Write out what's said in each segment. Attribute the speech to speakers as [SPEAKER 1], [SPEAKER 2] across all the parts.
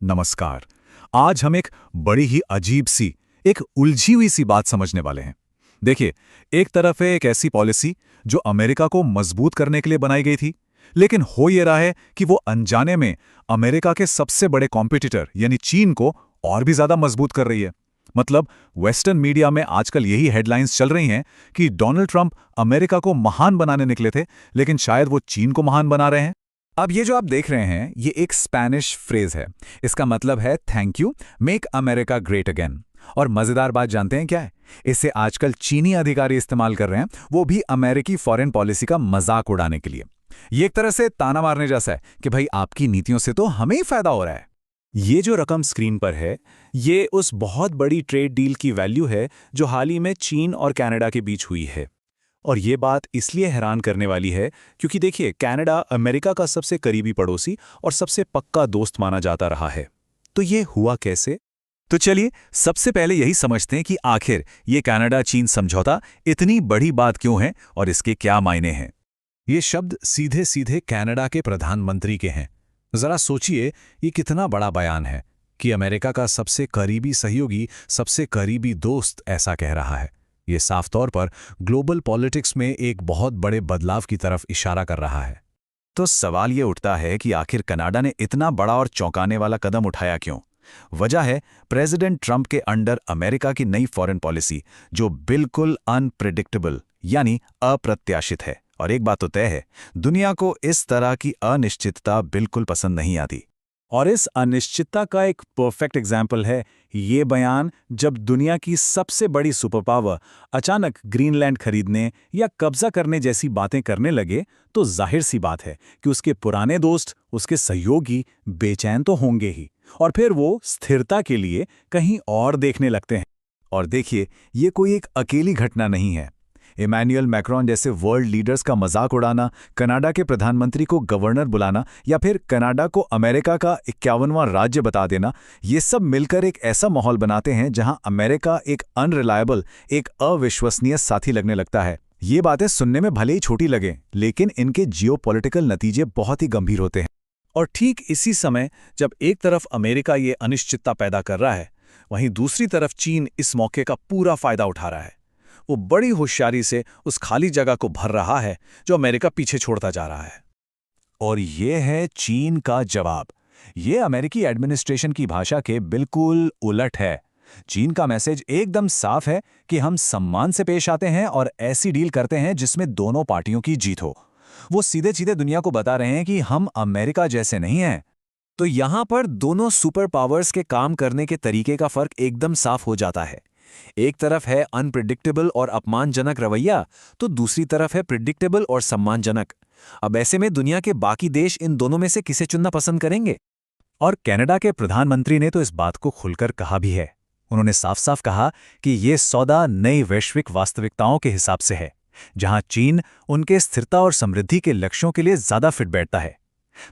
[SPEAKER 1] नमस्कार। आज हम एक बड़ी ही अजीब सी, एक उलझी हुई सी बात समझने वाले हैं। देखिए, एक तरफ है एक ऐसी पॉलिसी जो अमेरिका को मजबूत करने के लिए बनाई गई थी, लेकिन हो ये रहा है कि वो अनजाने में अमेरिका के सबसे बड़े कॉम्पिटिटर यानी चीन को और भी ज्यादा मजबूत कर रही है। मतलब वेस्टर्न मीडिया में आजकल यही हेडलाइंस चल रही हैं कि डोनाल्ड ट्रंप अमेरिका को महान बनाने निकले थे, लेकिन शायद वो चीन को महान बना रहे हैं। अब ये जो आप देख रहे हैं, ये एक स्पैनिश फ्रेज है। इसका मतलब है thank you, make America great again. और मजेदार बात जानते हैं क्या है? इसे आजकल चीनी अधिकारी इस्तेमाल कर रहे हैं, वो भी अमेरिकी फॉरेन पॉलिसी का मजाक उड़ाने के लिए। ये एक तरह से ताना मारने जैसा है कि भाई आपकी नीतियों से तो हमें ही फायदा हो रहा है।
[SPEAKER 2] ये जो रकम स्क्रीन पर है, ये उस बहुत बड़ी ट्रेड डील की वैल्यू है जो हाल ही में चीन और कनाडा के बीच हुई है। और ये बात इसलिए हैरान करने वाली है क्योंकि देखिए, कनाडा अमेरिका का सबसे करीबी पड़ोसी और सबसे पक्का दोस्त माना जाता रहा है। तो ये हुआ कैसे?
[SPEAKER 1] तो चलिए सबसे पहले यही समझते हैं कि आखिर ये कनाडा चीन समझौता इतनी बड़ी बात क्यों है और इसके क्या मायने हैं। ये शब्द सीधे सीधे कनाडा के प्रधानमंत्री के हैं। जरा सोचिए, ये कितना बड़ा बयान है कि अमेरिका का सबसे करीबी सहयोगी, सबसे करीबी दोस्त ऐसा कह रहा है। ये साफ तौर पर ग्लोबल पॉलिटिक्स में एक बहुत बड़े बदलाव की तरफ इशारा कर रहा है। तो सवाल ये उठता है कि आखिर कनाडा ने इतना बड़ा और चौंकाने वाला कदम उठाया क्यों? वजह है प्रेसिडेंट ट्रंप के अंडर अमेरिका की नई फॉरेन पॉलिसी, जो बिल्कुल अनप्रेडिक्टेबल यानी अप्रत्याशित है। और एक बात तो तय है, दुनिया को इस तरह की अनिश्चितता बिल्कुल पसंद नहीं आती।
[SPEAKER 2] और इस अनिश्चितता का एक परफेक्ट एग्जाम्पल है ये बयान, जब दुनिया की सबसे बड़ी सुपर पावर अचानक ग्रीनलैंड खरीदने या कब्जा करने जैसी बातें करने लगे, तो जाहिर सी बात है कि उसके पुराने दोस्त, उसके सहयोगी बेचैन तो होंगे ही, और फिर वो स्थिरता के लिए कहीं और देखने लगते हैं।
[SPEAKER 1] और देखिए, ये कोई एक अकेली घटना नहीं है। इमैनुअल मैक्रोन जैसे वर्ल्ड लीडर्स का मजाक उड़ाना, कनाडा के प्रधानमंत्री को गवर्नर बुलाना या फिर कनाडा को अमेरिका का 51वां राज्य बता देना, ये सब मिलकर एक ऐसा माहौल बनाते हैं जहां अमेरिका एक अनरिलायबल, एक अविश्वसनीय साथी लगने लगता है। ये बातें सुनने में भले ही छोटी लगें, लेकिन इनके जियोपॉलिटिकल नतीजे बहुत ही गंभीर होते हैं।
[SPEAKER 2] और ठीक इसी समय जब एक तरफ अमेरिका ये अनिश्चितता पैदा कर रहा है, वहीं दूसरी तरफ चीन इस मौके का पूरा फायदा उठा रहा है। वो बड़ी होशियारी से उस खाली जगह को भर रहा है जो अमेरिका पीछे छोड़ता जा रहा है।
[SPEAKER 1] और ये है चीन का जवाब। ये अमेरिकी एडमिनिस्ट्रेशन की भाषा के बिल्कुल उलट है। चीन का मैसेज एकदम साफ है कि हम सम्मान से पेश आते हैं और ऐसी डील करते हैं जिसमें दोनों पार्टियों की जीत हो। वो सीधे सीधे दुनिया को बता रहे हैं कि हम अमेरिका जैसे नहीं हैं।
[SPEAKER 2] तो यहां पर दोनों सुपर पावर्स के काम करने के तरीके का फर्क एकदम साफ हो जाता है। एक तरफ है अनप्रिडिक्टेबल और अपमानजनक रवैया, तो दूसरी तरफ है प्रिडिक्टेबल और सम्मानजनक। अब ऐसे में दुनिया के बाकी देश इन दोनों में से किसे चुनना पसंद करेंगे?
[SPEAKER 1] और कनाडा के प्रधानमंत्री ने तो इस बात को खुलकर कहा भी है। उन्होंने साफ साफ कहा कि ये सौदा नई वैश्विक वास्तविकताओं के हिसाब से है, जहां चीन उनके स्थिरता और समृद्धि के लक्ष्यों के लिए ज्यादा फिट बैठता है।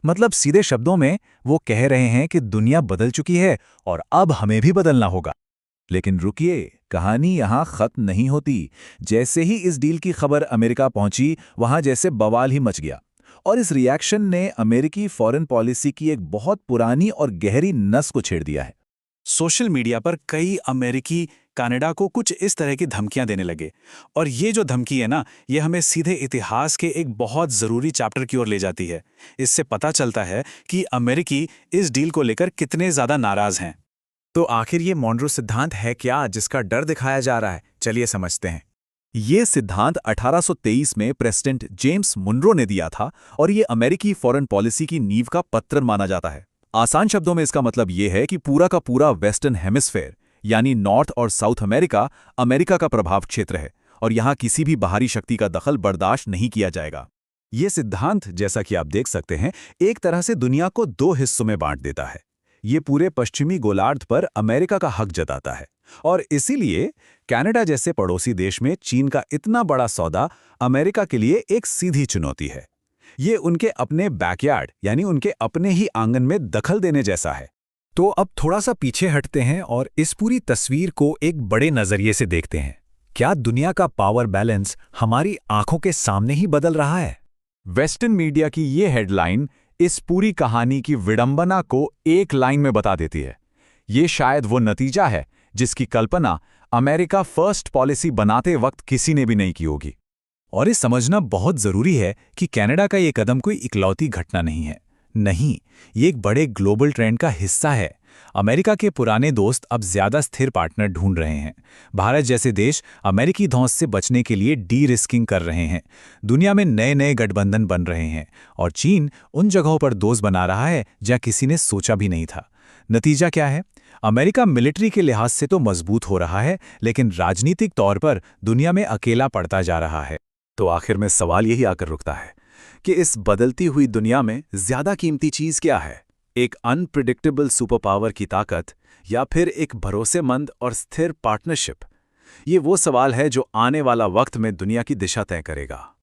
[SPEAKER 1] मतलब सीधे शब्दों में वो कह रहे हैं कि दुनिया बदल चुकी है और अब हमें भी बदलना होगा। लेकिन रुकिए, कहानी यहां खत्म नहीं होती। जैसे ही इस डील की खबर अमेरिका पहुंची, वहां जैसे बवाल ही मच गया। और इस रिएक्शन ने अमेरिकी फॉरेन पॉलिसी की एक बहुत पुरानी और गहरी नस को छेड़ दिया है।
[SPEAKER 2] सोशल मीडिया पर कई अमेरिकी कनाडा को कुछ इस तरह की धमकियां देने लगे। और ये जो धमकी है ना, ये हमें सीधे इतिहास के एक बहुत ज़रूरी चैप्टर की ओर ले जाती है। इससे पता चलता है कि अमेरिकी इस डील को लेकर कितने ज़्यादा नाराज़ हैं।
[SPEAKER 1] तो आखिर ये मॉनरो सिद्धांत है क्या, जिसका डर दिखाया जा रहा है? चलिए समझते हैं। ये सिद्धांत 1823 में प्रेसिडेंट जेम्स मुनरो ने दिया था और ये अमेरिकी फॉरेन पॉलिसी की नींव का पत्थर माना जाता है। आसान शब्दों में इसका मतलब ये है कि पूरा का पूरा वेस्टर्न हेमिस्फेयर यानी नॉर्थ और साउथ अमेरिका, अमेरिका का प्रभाव क्षेत्र है और यहाँ किसी भी बाहरी शक्ति का दखल बर्दाश्त नहीं किया जाएगा। ये सिद्धांत, जैसा कि आप देख सकते हैं, एक तरह से दुनिया को दो हिस्सों में बांट देता है। ये पूरे पश्चिमी गोलार्ध पर अमेरिका का हक जताता है और इसीलिए कनाडा जैसे पड़ोसी देश में चीन का इतना बड़ा सौदा अमेरिका के लिए एक सीधी चुनौती है। ये उनके अपने बैकयार्ड यानी उनके अपने ही आंगन में दखल देने जैसा है। तो अब थोड़ा सा पीछे हटते हैं और इस पूरी तस्वीर को एक बड़े नजरिए से देखते हैं। क्या दुनिया का पावर बैलेंस हमारी आंखों के सामने ही बदल रहा है? वेस्टर्न मीडिया की ये हेडलाइन इस पूरी कहानी की विडंबना को एक लाइन में बता देती है। ये शायद वो नतीजा है जिसकी कल्पना अमेरिका फर्स्ट पॉलिसी बनाते वक्त किसी ने भी नहीं की होगी।
[SPEAKER 2] और ये समझना बहुत जरूरी है कि कनाडा का ये कदम कोई इकलौती घटना नहीं है। नहीं, ये एक बड़े ग्लोबल ट्रेंड का हिस्सा है। अमेरिका के पुराने दोस्त अब ज्यादा स्थिर पार्टनर ढूंढ रहे हैं। भारत जैसे देश अमेरिकी धौंस से बचने के लिए डी रिस्किंग कर रहे हैं। दुनिया में नए नए गठबंधन बन रहे हैं और चीन उन जगहों पर दोस्त बना रहा है जहां किसी ने सोचा भी नहीं था। नतीजा क्या है? अमेरिका मिलिट्री के लिहाज से तो मजबूत हो रहा है, लेकिन राजनीतिक तौर पर दुनिया में अकेला पड़ता जा रहा है।
[SPEAKER 1] तो आखिर में सवाल यही आकर रुकता है कि इस बदलती हुई दुनिया में ज्यादा कीमती चीज क्या है? एक अनप्रिडिक्टेबल सुपर पावर की ताकत या फिर एक भरोसेमंद और स्थिर पार्टनरशिप? ये वो सवाल है जो आने वाला वक्त में दुनिया की दिशा तय करेगा।